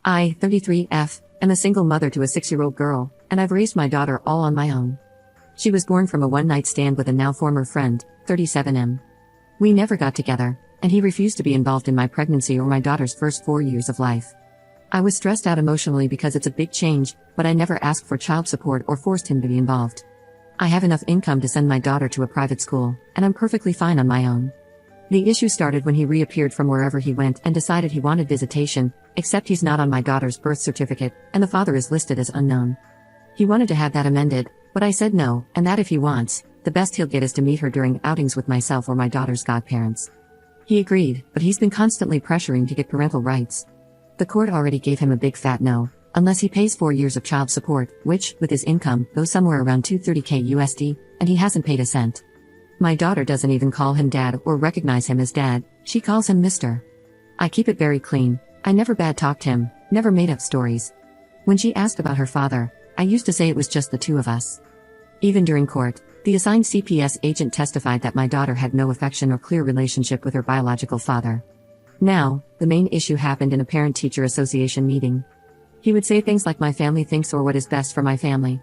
I, 33F, am a single mother to a 6-year-old girl, and I've raised my daughter all on my own. She was born from a one-night stand with a now former friend, 37M. We never got together, and he refused to be involved in my pregnancy or my daughter's first 4 years of life. I was stressed out emotionally because it's a big change, but I never asked for child support or forced him to be involved. I have enough income to send my daughter to a private school, and I'm perfectly fine on my own. The issue started when he reappeared from wherever he went and decided he wanted visitation, except he's not on my daughter's birth certificate, and the father is listed as unknown. He wanted to have that amended, but I said no, and that if he wants, the best he'll get is to meet her during outings with myself or my daughter's godparents. He agreed, but he's been constantly pressuring to get parental rights. The court already gave him a big fat no, unless he pays 4 years of child support, which, with his income, goes somewhere around $230k USD, and he hasn't paid a cent. My daughter doesn't even call him dad or recognize him as dad, she calls him Mr. I keep it very clean, I never bad-talked him, never made up stories. When she asked about her father, I used to say it was just the two of us. Even during court, the assigned CPS agent testified that my daughter had no affection or clear relationship with her biological father. Now, the main issue happened in a parent-teacher association meeting. He would say things like my family thinks or what is best for my family.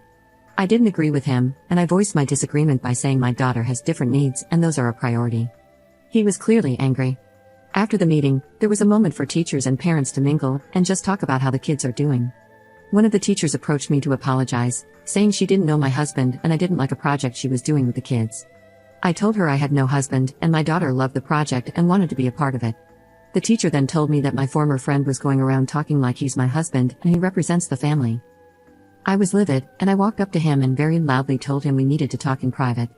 I didn't agree with him, and I voiced my disagreement by saying my daughter has different needs and those are a priority. He was clearly angry. After the meeting, there was a moment for teachers and parents to mingle and just talk about how the kids are doing. One of the teachers approached me to apologize, saying she didn't know my husband and I didn't like a project she was doing with the kids. I told her I had no husband and my daughter loved the project and wanted to be a part of it. The teacher then told me that my former friend was going around talking like he's my husband and he represents the family. I was livid, and I walked up to him and very loudly told him we needed to talk in private.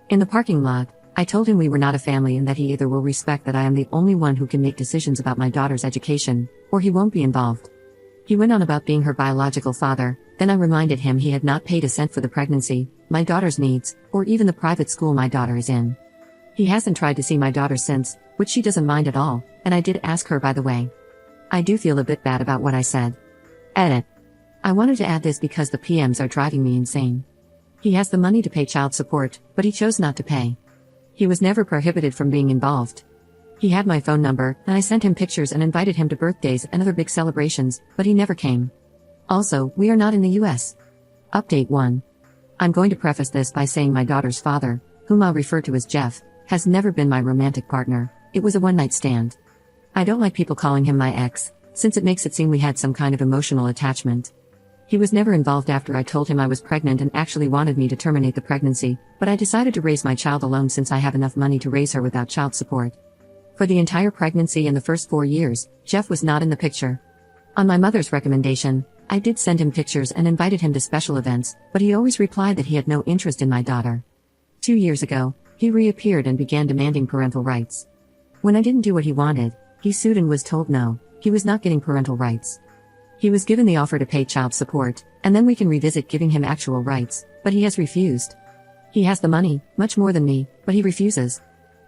In the parking lot, I told him we were not a family and that he either will respect that I am the only one who can make decisions about my daughter's education, or he won't be involved. He went on about being her biological father, then I reminded him he had not paid a cent for the pregnancy, my daughter's needs, or even the private school my daughter is in. He hasn't tried to see my daughter since, which she doesn't mind at all, and I did ask her by the way. I do feel a bit bad about what I said. Edit. I wanted to add this because the PMs are driving me insane. He has the money to pay child support, but he chose not to pay. He was never prohibited from being involved. He had my phone number, and I sent him pictures and invited him to birthdays and other big celebrations, but he never came. Also, we are not in the US. Update 1. I'm going to preface this by saying my daughter's father, whom I'll refer to as Jeff, has never been my romantic partner. It was a one-night stand. I don't like people calling him my ex, since it makes it seem we had some kind of emotional attachment. He was never involved after I told him I was pregnant and actually wanted me to terminate the pregnancy, but I decided to raise my child alone since I have enough money to raise her without child support. For the entire pregnancy and the first 4 years, Jeff was not in the picture. On my mother's recommendation, I did send him pictures and invited him to special events, but he always replied that he had no interest in my daughter. 2 years ago, he reappeared and began demanding parental rights. When I didn't do what he wanted, he sued and was told no, he was not getting parental rights. He was given the offer to pay child support, and then we can revisit giving him actual rights, but he has refused. He has the money, much more than me, but he refuses.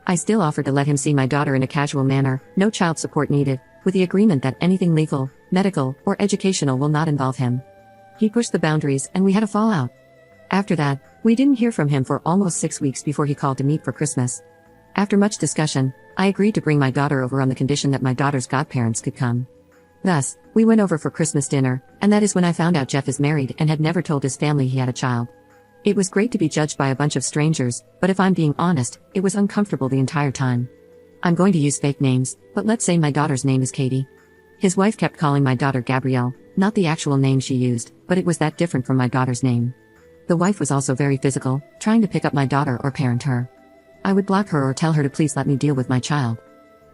I still offered to let him see my daughter in a casual manner, no child support needed, with the agreement that anything legal, medical, or educational will not involve him. He pushed the boundaries and we had a fallout. After that, we didn't hear from him for almost 6 weeks before he called to meet for Christmas. After much discussion, I agreed to bring my daughter over on the condition that my daughter's godparents could come. Thus, we went over for Christmas dinner, and that is when I found out Jeff is married and had never told his family he had a child. It was great to be judged by a bunch of strangers, but if I'm being honest, it was uncomfortable the entire time. I'm going to use fake names, but let's say my daughter's name is Katie. His wife kept calling my daughter Gabrielle, not the actual name she used, but it was that different from my daughter's name. The wife was also very physical, trying to pick up my daughter or parent her. I would block her or tell her to please let me deal with my child.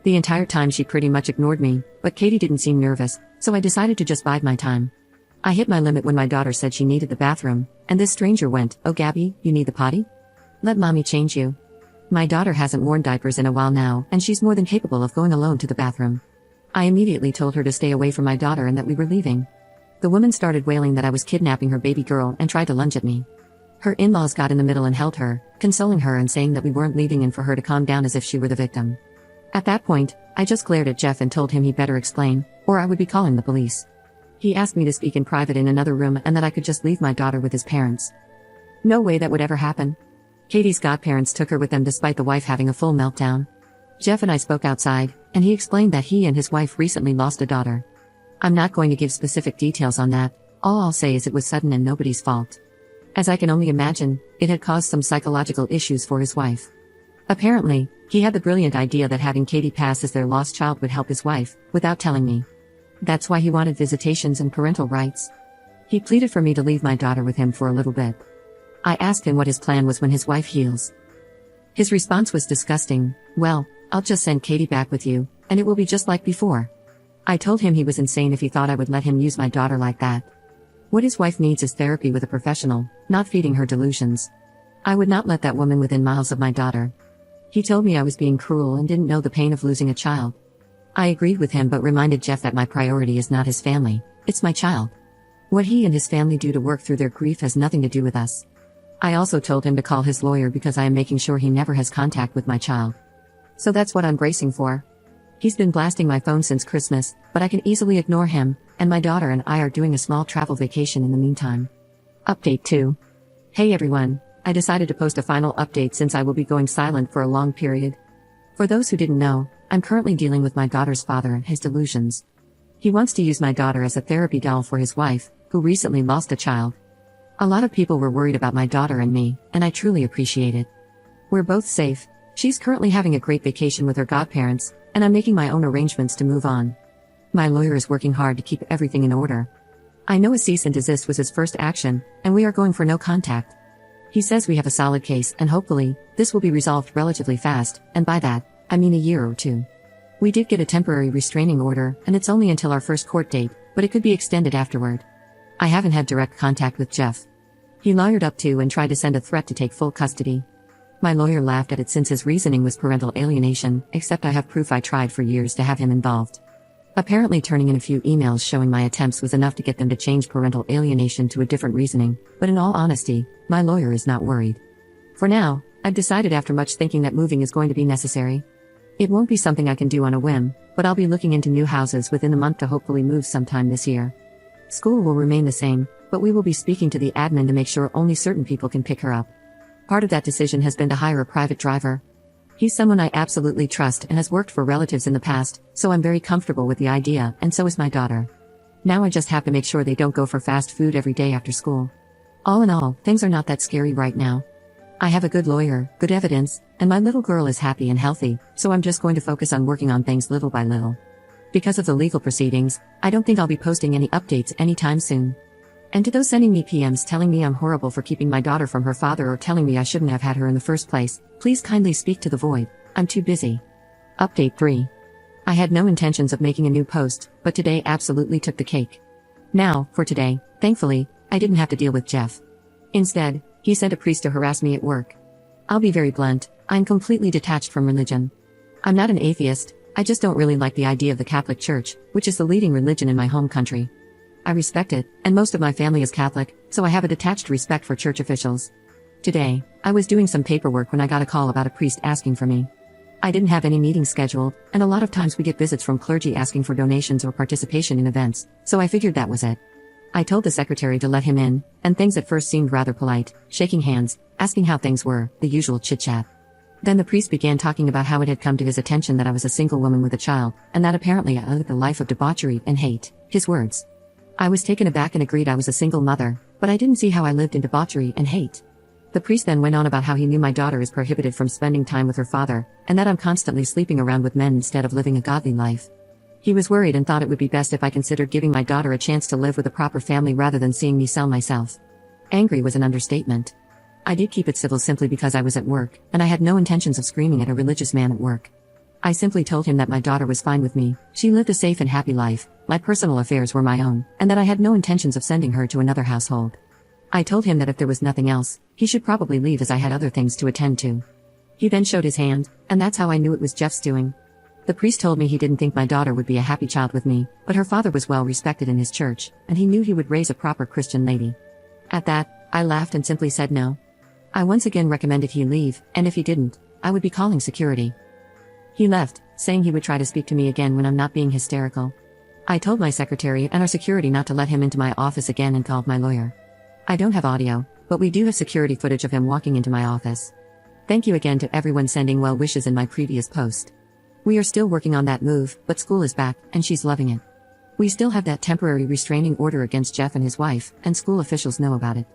The entire time she pretty much ignored me, but Katie didn't seem nervous, so I decided to just bide my time. I hit my limit when my daughter said she needed the bathroom, and this stranger went, "Oh Gabby, you need the potty? Let mommy change you." My daughter hasn't worn diapers in a while now, and she's more than capable of going alone to the bathroom. I immediately told her to stay away from my daughter and that we were leaving. The woman started wailing that I was kidnapping her baby girl and tried to lunge at me. Her in-laws got in the middle and held her, consoling her and saying that we weren't leaving and for her to calm down as if she were the victim. At that point, I just glared at Jeff and told him he better explain, or I would be calling the police. He asked me to speak in private in another room and that I could just leave my daughter with his parents. No way that would ever happen. Katie's godparents took her with them despite the wife having a full meltdown. Jeff and I spoke outside, and he explained that he and his wife recently lost a daughter. I'm not going to give specific details on that, all I'll say is it was sudden and nobody's fault. As I can only imagine, it had caused some psychological issues for his wife. Apparently, he had the brilliant idea that having Katie pass as their lost child would help his wife, without telling me. That's why he wanted visitations and parental rights. He pleaded for me to leave my daughter with him for a little bit. I asked him what his plan was when his wife heals. His response was disgusting. Well, I'll just send Katie back with you, and it will be just like before. I told him he was insane if he thought I would let him use my daughter like that. What his wife needs is therapy with a professional, not feeding her delusions. I would not let that woman within miles of my daughter. He told me I was being cruel and didn't know the pain of losing a child. I agreed with him but reminded Jeff that my priority is not his family, it's my child. What he and his family do to work through their grief has nothing to do with us. I also told him to call his lawyer because I am making sure he never has contact with my child. So that's what I'm bracing for. He's been blasting my phone since Christmas, but I can easily ignore him, and my daughter and I are doing a small travel vacation in the meantime. Update 2. Hey everyone, I decided to post a final update since I will be going silent for a long period. For those who didn't know, I'm currently dealing with my daughter's father and his delusions. He wants to use my daughter as a therapy doll for his wife, who recently lost a child. A lot of people were worried about my daughter and me, and I truly appreciate it. We're both safe. She's currently having a great vacation with her godparents, and I'm making my own arrangements to move on. My lawyer is working hard to keep everything in order. I know a cease and desist was his first action, and we are going for no contact. He says we have a solid case and hopefully, this will be resolved relatively fast, and by that, I mean a year or two. We did get a temporary restraining order, and it's only until our first court date, but it could be extended afterward. I haven't had direct contact with Jeff. He lawyered up to and tried to send a threat to take full custody. My lawyer laughed at it since his reasoning was parental alienation, except I have proof I tried for years to have him involved. Apparently turning in a few emails showing my attempts was enough to get them to change parental alienation to a different reasoning, but in all honesty, my lawyer is not worried. For now, I've decided after much thinking that moving is going to be necessary. It won't be something I can do on a whim, but I'll be looking into new houses within a month to hopefully move sometime this year. School will remain the same, but we will be speaking to the admin to make sure only certain people can pick her up. Part of that decision has been to hire a private driver. He's someone I absolutely trust and has worked for relatives in the past, so I'm very comfortable with the idea, and so is my daughter. Now I just have to make sure they don't go for fast food every day after school. All in all, things are not that scary right now. I have a good lawyer, good evidence, and my little girl is happy and healthy, so I'm just going to focus on working on things little by little. Because of the legal proceedings, I don't think I'll be posting any updates anytime soon. And to those sending me PMs telling me I'm horrible for keeping my daughter from her father or telling me I shouldn't have had her in the first place, please kindly speak to the void, I'm too busy. Update 3. I had no intentions of making a new post, but today absolutely took the cake. Now, for today, thankfully, I didn't have to deal with Jeff. Instead, he sent a priest to harass me at work. I'll be very blunt, I'm completely detached from religion. I'm not an atheist, I just don't really like the idea of the Catholic Church, which is the leading religion in my home country. I respect it, and most of my family is Catholic, so I have a detached respect for church officials. Today, I was doing some paperwork when I got a call about a priest asking for me. I didn't have any meetings scheduled, and a lot of times we get visits from clergy asking for donations or participation in events, so I figured that was it. I told the secretary to let him in, and things at first seemed rather polite, shaking hands, asking how things were, the usual chit-chat. Then the priest began talking about how it had come to his attention that I was a single woman with a child, and that apparently I lived a life of debauchery and hate, his words. I was taken aback and agreed I was a single mother, but I didn't see how I lived in debauchery and hate. The priest then went on about how he knew my daughter is prohibited from spending time with her father, and that I'm constantly sleeping around with men instead of living a godly life. He was worried and thought it would be best if I considered giving my daughter a chance to live with a proper family rather than seeing me sell myself. Angry was an understatement. I did keep it civil simply because I was at work, and I had no intentions of screaming at a religious man at work. I simply told him that my daughter was fine with me, she lived a safe and happy life, my personal affairs were my own, and that I had no intentions of sending her to another household. I told him that if there was nothing else, he should probably leave as I had other things to attend to. He then showed his hand, and that's how I knew it was Jeff's doing. The priest told me he didn't think my daughter would be a happy child with me, but her father was well respected in his church, and he knew he would raise a proper Christian lady. At that, I laughed and simply said no. I once again recommended he leave, and if he didn't, I would be calling security. He left, saying he would try to speak to me again when I'm not being hysterical. I told my secretary and our security not to let him into my office again and called my lawyer. I don't have audio, but we do have security footage of him walking into my office. Thank you again to everyone sending well wishes in my previous post. We are still working on that move, but school is back, and she's loving it. We still have that temporary restraining order against Jeff and his wife, and school officials know about it.